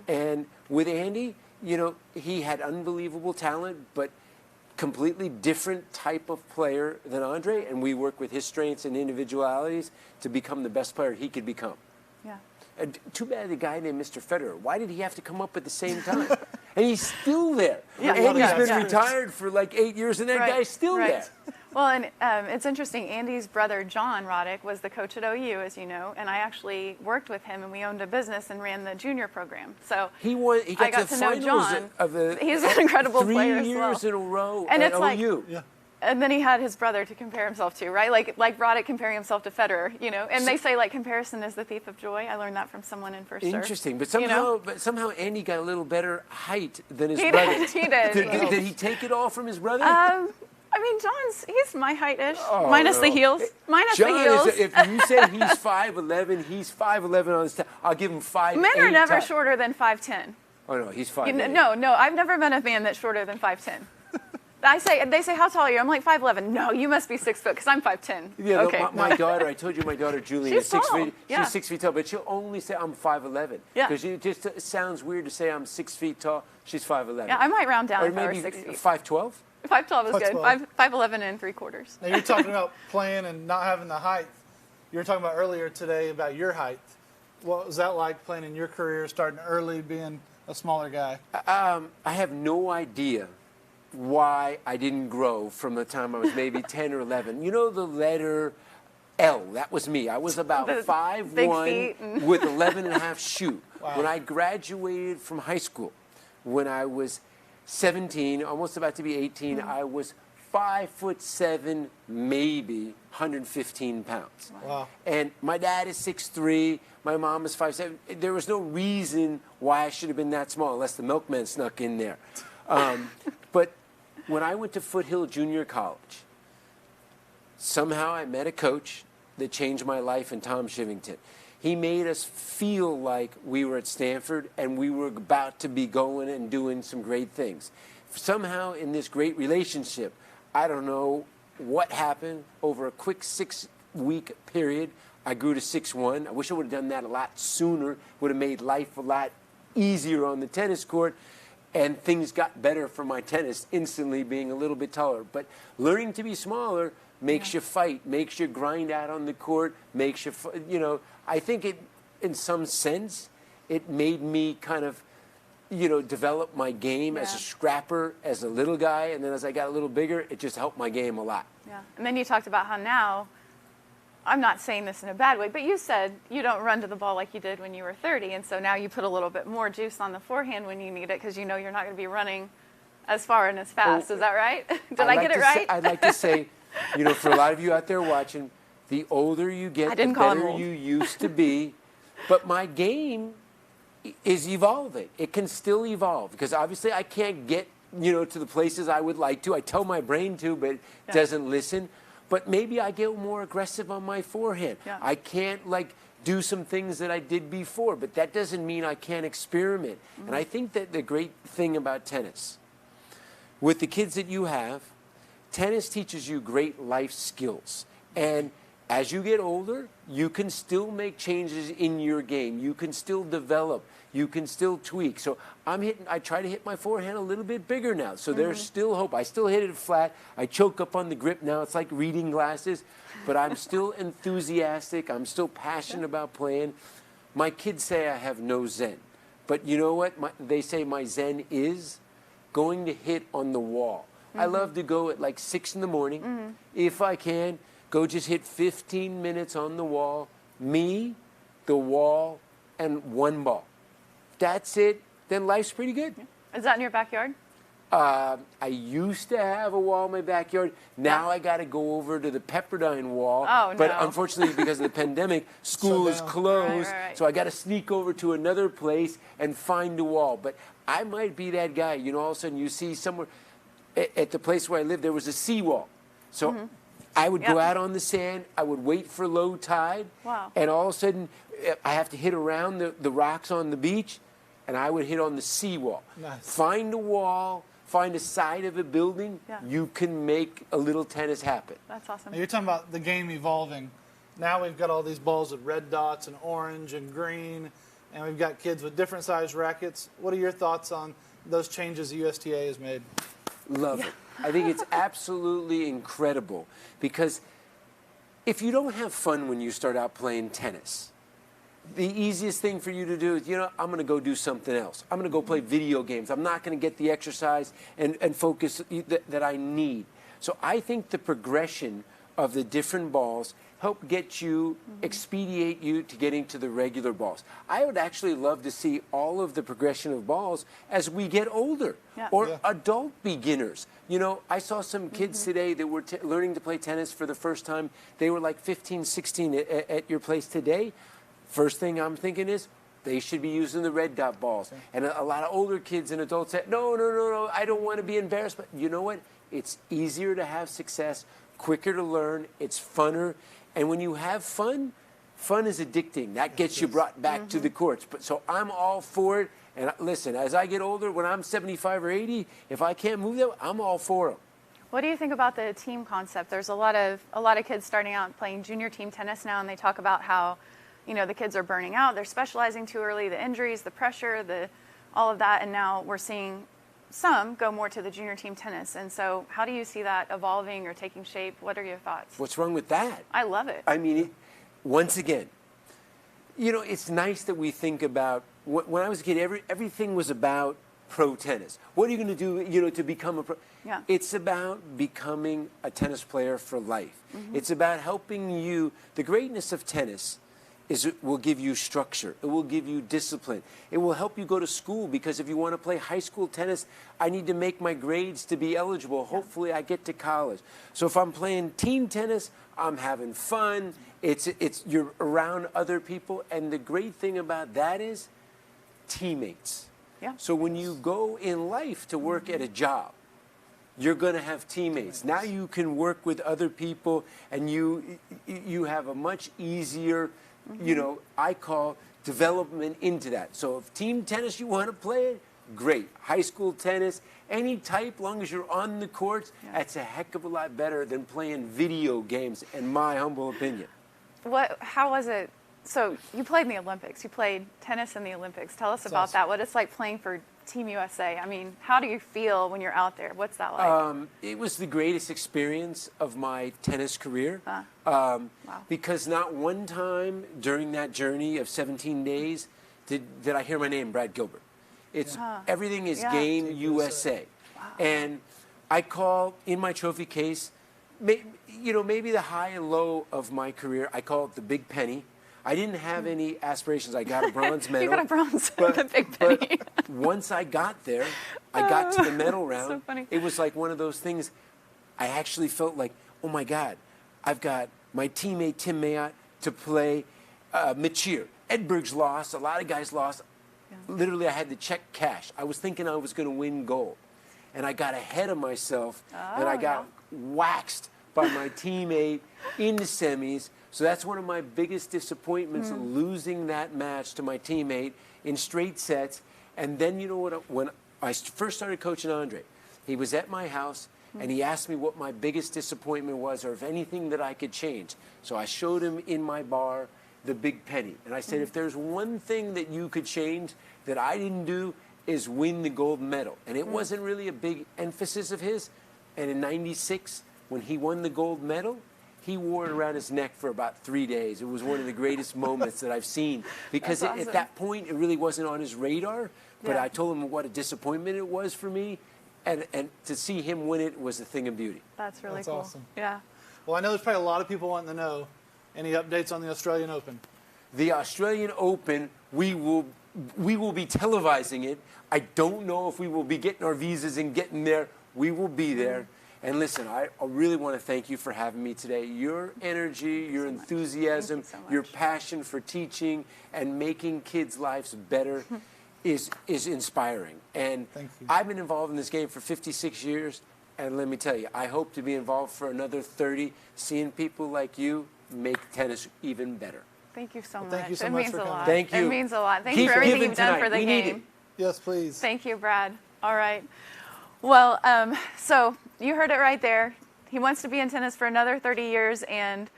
And with Andy, you know, he had unbelievable talent, but completely different type of player than Andre, and we work with his strengths and individualities to become the best player he could become. Yeah. And too bad the guy named Mr. Federer. Why did he have to come up at the same time? And he's still there. Yeah. And he's been retired for like 8 years, and that guy's still there. Well, and it's interesting. Andy's brother, John Roddick, was the coach at OU, as you know, and I actually worked with him, and we owned a business and ran the junior program. So he got to know John. He's an incredible 3 player as well. years in a row and at it's OU. Like, and then he had his brother to compare himself to, right? Like Roddick comparing himself to Federer, you know. And they say like comparison is the thief of joy. I learned that from someone in first serve. Interesting, but somehow, you know? somehow Andy got a little better height than his brother. He did. Did he take it all from his brother? I mean, he's my height-ish, minus the heels. Minus John the heels. If you say he's 5'11", he's 5'11" on his I'll give him 5'8". Men are never shorter than 5'10". Oh no, he's 5'8". No, I've never met a man that's shorter than 5'10". They say, how tall are you? I'm like 5'11". No, you must be 6 foot because I'm 5'10". Yeah, okay. My daughter, I told you my daughter Julie is 6 feet. Yeah. She's 6 feet tall, but she'll only say I'm 5'11". Yeah. Because it just sounds weird to say I'm 6 feet tall. She's 5'11". Yeah, I might round down or if I were maybe 6 feet. 5'12". 5'12" is good. 5'12". 5'11" and 3/4. Now you're talking about playing and not having the height. You were talking about earlier today about your height. What was that like playing in your career, starting early, being a smaller guy? I have no idea why I didn't grow from the time I was maybe 10 or 11. You know the letter L, that was me. I was about 5'1" with 11 and a half shoe. Wow. When I graduated from high school, when I was 17, almost about to be 18, I was 5'7", maybe 115 pounds. Wow. And my dad is 6'3", my mom is 5'7". There was no reason why I should have been that small, unless the milkman snuck in there. But when I went to Foothill Junior College, somehow I met a coach that changed my life in Tom Shivington. He made us feel like we were at Stanford and we were about to be going and doing some great things. Somehow in this great relationship, I don't know what happened, over a quick 6-week period, I grew to 6'1". I wish I would have done that a lot sooner, would have made life a lot easier on the tennis court. And things got better for my tennis instantly, being a little bit taller. But learning to be smaller makes you fight, makes you grind out on the court, makes you, you know, I think it, in some sense, it made me kind of, develop my game as a scrapper, as a little guy, and then as I got a little bigger, it just helped my game a lot. Yeah. And then you talked about how now, I'm not saying this in a bad way, but you said you don't run to the ball like you did when you were 30, and so now you put a little bit more juice on the forehand when you need it because you know you're not going to be running as far and as fast. Is that right? Did I get it right? I'd like to say, for a lot of you out there watching, the older you get, the better you used to be. But my game is evolving. It can still evolve because obviously I can't get, to the places I would like to. I tell my brain to, but it doesn't listen. But maybe I get more aggressive on my forehand. Yeah. I can't do some things that I did before, but that doesn't mean I can't experiment. Mm-hmm. And I think that the great thing about tennis, with the kids that you have, tennis teaches you great life skills. And as you get older, you can still make changes in your game. You can still develop. You can still tweak. So I try to hit my forehand a little bit bigger now. So there's still hope. I still hit it flat. I choke up on the grip now. It's like reading glasses. But I'm still enthusiastic. I'm still passionate about playing. My kids say I have no zen. But you know what? They say my zen is going to hit on the wall. I love to go at 6 in the morning, if I can. Go just hit 15 minutes on the wall, me, the wall, and one ball. If that's it, then life's pretty good. Is that in your backyard? I used to have a wall in my backyard. Now I got to go over to the Pepperdine wall. Oh, no. But unfortunately, because of the pandemic, school is closed. Right. So I got to sneak over to another place and find a wall. But I might be that guy. All of a sudden you see somewhere at the place where I live, there was a seawall. So I would go out on the sand. I would wait for low tide. Wow. And all of a sudden, I have to hit around the rocks on the beach, and I would hit on the seawall. Nice. Find a wall, find a side of a building. Yeah. You can make a little tennis happen. That's awesome. Now you're talking about the game evolving. Now we've got all these balls with red dots and orange and green, and we've got kids with different size rackets. What are your thoughts on those changes the USTA has made? Love it. I think it's absolutely incredible because if you don't have fun when you start out playing tennis, the easiest thing for you to do is, I'm going to go do something else. I'm going to go play video games. I'm not going to get the exercise and focus that I need. So I think the progression of the different balls help get you, expedite you to getting to the regular balls. I would actually love to see all of the progression of balls as we get older or adult beginners. I saw some kids today that were learning to play tennis for the first time. They were 15, 16 at your place today. First thing I'm thinking is they should be using the red dot balls. And a lot of older kids and adults say, no, I don't want to be embarrassed. But you know what? It's easier to have success, quicker to learn, it's funner. And when you have fun, fun is addicting. That gets you brought back to the courts. So I'm all for it. And listen, as I get older, when I'm 75 or 80, if I can't move that, I'm all for them. What do you think about the team concept? There's a lot of kids starting out playing junior team tennis now, and they talk about how, the kids are burning out. They're specializing too early, the injuries, the pressure, all of that. And now we're seeing some go more to the junior team tennis. And so how do you see that evolving or taking shape? What are your thoughts? What's wrong with that? I love it. I mean, once again, it's nice that we think about, when I was a kid, everything was about pro tennis. What are you going to do, to become a pro? Yeah. It's about becoming a tennis player for life. It's about helping you. The greatness of tennis is it will give you structure. It will give you discipline. It will help you go to school because if you want to play high school tennis, I need to make my grades to be eligible. Hopefully I get to college. So if I'm playing team tennis, I'm having fun. You're around other people. And the great thing about that is teammates. Yeah. So when you go in life to work at a job, you're going to have teammates. Now you can work with other people and you have a much easier I call development into that. So if team tennis you want to play it, great. High school tennis, any type, long as you're on the courts, that's a heck of a lot better than playing video games, in my humble opinion. How was it? So you played in the Olympics. You played tennis in the Olympics. Tell us about that. What it's like playing for Team USA. I mean, how do you feel when you're out there? What's that like? It was the greatest experience of my tennis career. Wow. Because not one time during that journey of 17 days did I hear my name, Brad Gilbert. It's everything is Yeah. Game USA. And I call in my trophy case, maybe the high and low of my career, I call it the big penny. I didn't have any aspirations. I got a bronze medal. You got a bronze, the big penny. But once I got there, I got to the medal round. So funny. It was like one of those things. I actually felt like, oh my God, I've got my teammate Tim Mayotte to play Machir. Edberg's lost. A lot of guys lost. Yeah. Literally, I had to check cash. I was thinking I was going to win gold. And I got ahead of myself, and I got waxed by my teammate in the semis. So that's one of my biggest disappointments, losing that match to my teammate in straight sets. And then, you know what, when I first started coaching Andre, he was at my house, and he asked me what my biggest disappointment was or if anything that I could change. So I showed him in my bar the big penny. And I said, if there's one thing that you could change that I didn't do, is win the gold medal. And it wasn't really a big emphasis of his. And in '96, when he won the gold medal, he wore it around his neck for about 3 days. It was one of the greatest moments that I've seen. Because That's awesome. at that point, it really wasn't on his radar. But Yeah. I told him what a disappointment it was for me. And to see him win it was a thing of beauty. That's really That's cool. awesome. Yeah. Well, I know there's probably a lot of people wanting to know any updates on the Australian Open. The Australian Open, we will be televising it. I don't know if we will be getting our visas and getting there. We will be there. And listen, I really want to thank you for having me today. Your energy, your enthusiasm, your passion for teaching and making kids' lives better is inspiring. And I've been involved in this game for 56 years. And let me tell you, I hope to be involved for another 30, seeing people like you make tennis even better. Thank you so much. Thank you so it much means for a coming. lot. Thank you. It means a lot. Thank Keep you for everything giving you've done tonight. for the We need game. it. Yes, please. Thank you, Brad. All right. Well, so you heard it right there. He wants to be in tennis for another 30 years, and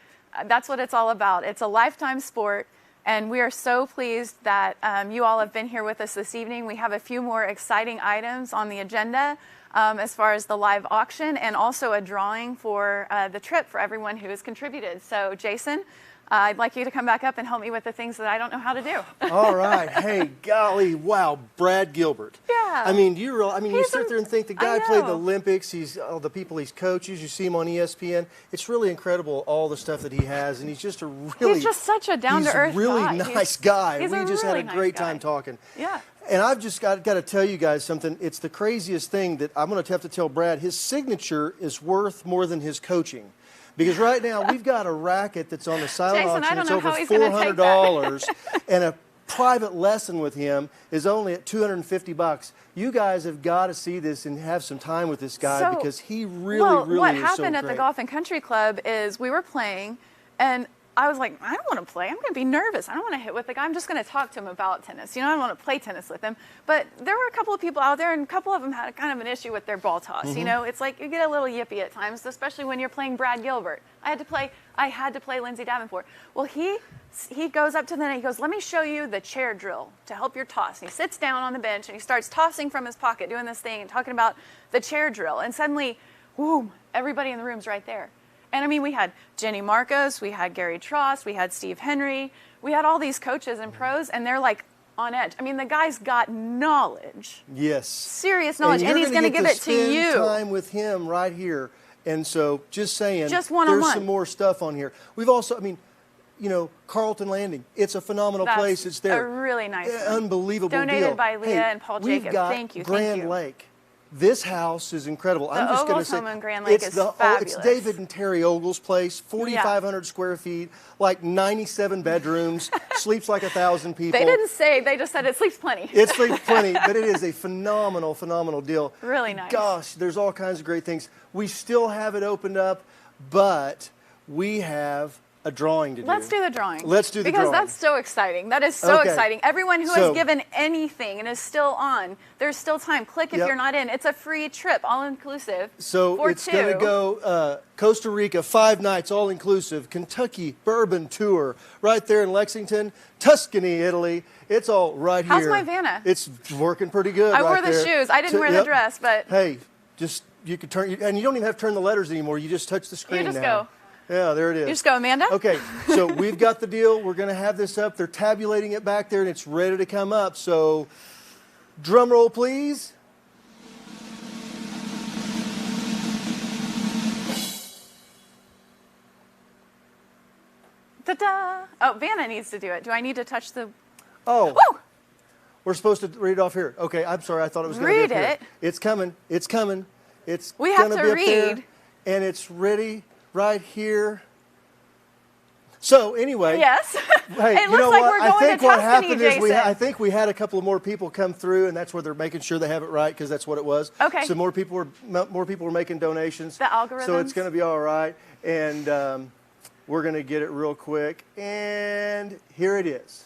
that's what it's all about. It's a lifetime sport, and we are so pleased that you all have been here with us this evening. We have a few more exciting items on the agenda as far as the live auction and also a drawing for the trip for everyone who has contributed. So, Jason, I'd like you to come back up and help me with the things that I don't know how to do. All right. Hey, golly, wow, Brad Gilbert. Yeah. I mean, you sit there and think the guy played the Olympics. He's all the people he's coaches. You see him on ESPN. It's really incredible all the stuff that he has, and he's just a really He's just such a down-to-earth really guy. nice guy. He's We a just really had a great nice guy. time talking. Yeah. And I've just got to tell you guys something. It's the craziest thing that I'm going to have to tell Brad. His signature is worth more than his coaching. Because right now we've got a racket that's on the silent Jason, I auction. don't It's know over how he's gonna take $400, and a private lesson with him is only at $250. You guys have got to see this and have some time with this guy because he really, really what is happened so at the great. Golf and Country Club is we were playing, and I was like, I don't want to play. I'm going to be nervous. I don't want to hit with the guy. I'm just going to talk to him about tennis. You know, I don't want to play tennis with him. But there were a couple of people out there, and a couple of them had kind of an issue with their ball toss. You know, it's like you get a little yippy at times, especially when you're playing Brad Gilbert. I had to play Lindsay Davenport. Well, he goes up to the net. He goes, let me show you the chair drill to help your toss. And he sits down on the bench, and he starts tossing from his pocket, doing this thing and talking about the chair drill. And suddenly, boom, everybody in the room's right there. And I mean, we had Jenny Marcos, we had Gary Trost, we had Steve Henry, we had all these coaches and pros, and they're like on edge. I mean, the guy's got knowledge. Yes. Serious knowledge, and he's going to give it to you. Spend time with him right here. And so, just saying, Just one-on-one. there's some more stuff on here. We've also, I mean, you know, Carlton Landing. It's a phenomenal That's place. It's there. a really nice one. Unbelievable Donated deal. by Leah and Paul we've Jacob. got Thank you, Grand thank you. Lake. This house is incredible. I'm just going to Ogles say, home in Grand Lake is fabulous. It's David and Terry Ogles' place. 4,500 square feet, like 97 bedrooms, sleeps like 1,000 people. They didn't say, they just said it sleeps plenty. It sleeps plenty, but it is a phenomenal, phenomenal deal. Really nice. Gosh, there's all kinds of great things. We still have it opened up, but we have a drawing to do. Let's do the drawing. Let's do the because drawing. that's so exciting. That is so Okay. exciting. Everyone who So- has given anything and is still on, there's still time. Click if Yep. you're not in. It's a free trip, all inclusive. So for it's two. going to go Costa Rica, 5 nights, all inclusive. Kentucky Bourbon Tour, right there in Lexington. Tuscany, Italy. It's all right How's here. my Vanna? It's working pretty good. I wore right the there. shoes. I didn't wear the Yep. dress, but Hey, just you could turn, and you don't even have to turn the letters anymore. You just touch the screen you just now. go. Yeah, there it is. You just go, Amanda. Okay, so we've got the deal. We're going to have this up. They're tabulating it back there, and it's ready to come up. So, drum roll, please. Ta-da! Oh, Vanna needs to do it. Do I need to touch the... Oh. Woo! We're supposed to read it off here. Okay, I'm sorry. I thought it was going to be up here. Read it. It's coming. It's coming. It's We have gonna to be up there, read. and it's ready right here. So anyway, Yes. Hey, It you looks know like what? we're I going think to what Tuscany, happened is Jason. I think we had a couple of more people come through, and that's where they're making sure they have it right because that's what it was. Okay. So more people were making donations. The algorithms. So it's going to be all right, and we're going to get it real quick. And here it is.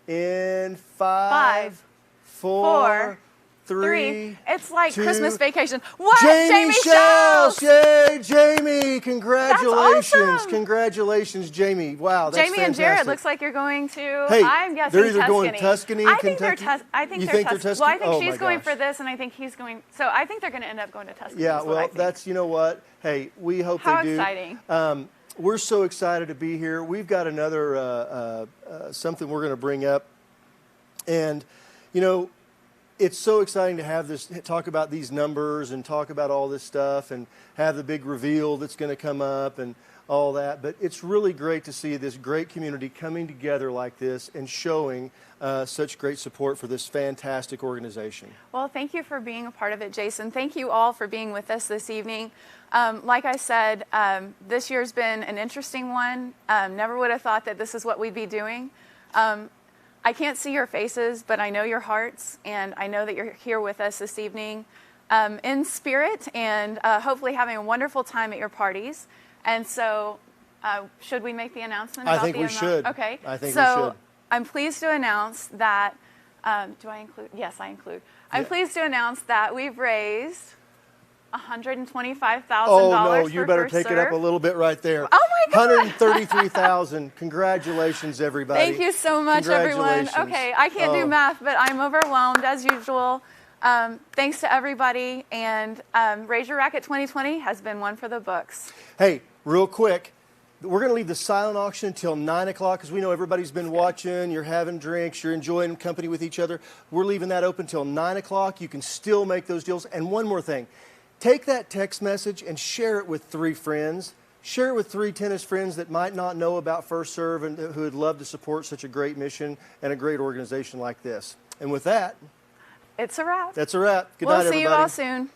In 5, 4, 3. It's like 2. Christmas vacation. What? Jamie Shells! Yay, Jamie! Congratulations. That's awesome. Congratulations, Jamie. Wow, that's Jamie and fantastic. Jared looks like you're going to. Hey, I'm guessing they're either Tuscany. going Tuscany, I think Kentucky. I think You they're think they're Tuscany. Tuscany? Well, I think Oh, she's my going gosh. for this, and I think he's going. So I think they're going to end up going to Tuscany. Yeah, is what I well, think. that's, you know what? Hey, we hope How they do. exciting. We're so excited to be here. We've got another something we're going to bring up. And, you know, it's so exciting to have this, talk about these numbers and talk about all this stuff and have the big reveal that's going to come up and all that. But it's really great to see this great community coming together like this and showing such great support for this fantastic organization. Well, thank you for being a part of it, Jason. Thank you all for being with us this evening. Like I said, this year's been an interesting one. Never would have thought that this is what we'd be doing. I can't see your faces, but I know your hearts, and I know that you're here with us this evening in spirit and hopefully having a wonderful time at your parties. And so, should we make the announcement I about think the we amount? should. Okay. I think so we should. I'm pleased to announce that, do I include? Yes, I include. I'm Yeah. pleased to announce that we've raised $125,000 Oh, no, you for better First take it up Serve. a little bit right there. Oh, my God. 133,000. Congratulations, everybody. Thank you so much, everyone. Congratulations. Okay, I can't do Oh. math, but I'm overwhelmed as usual. Thanks to everybody, and Raise Your Racquet 2020 has been one for the books. Hey, real quick, we're going to leave the silent auction until 9 o'clock because we know everybody's been watching, you're having drinks, you're enjoying company with each other. We're leaving that open until 9 o'clock. You can still make those deals. And one more thing, take that text message and share it with 3 friends. Share it with 3 tennis friends that might not know about First Serve and who would love to support such a great mission and a great organization like this. And with that, It's a wrap. that's a wrap. Good We'll night, see everybody. you all soon.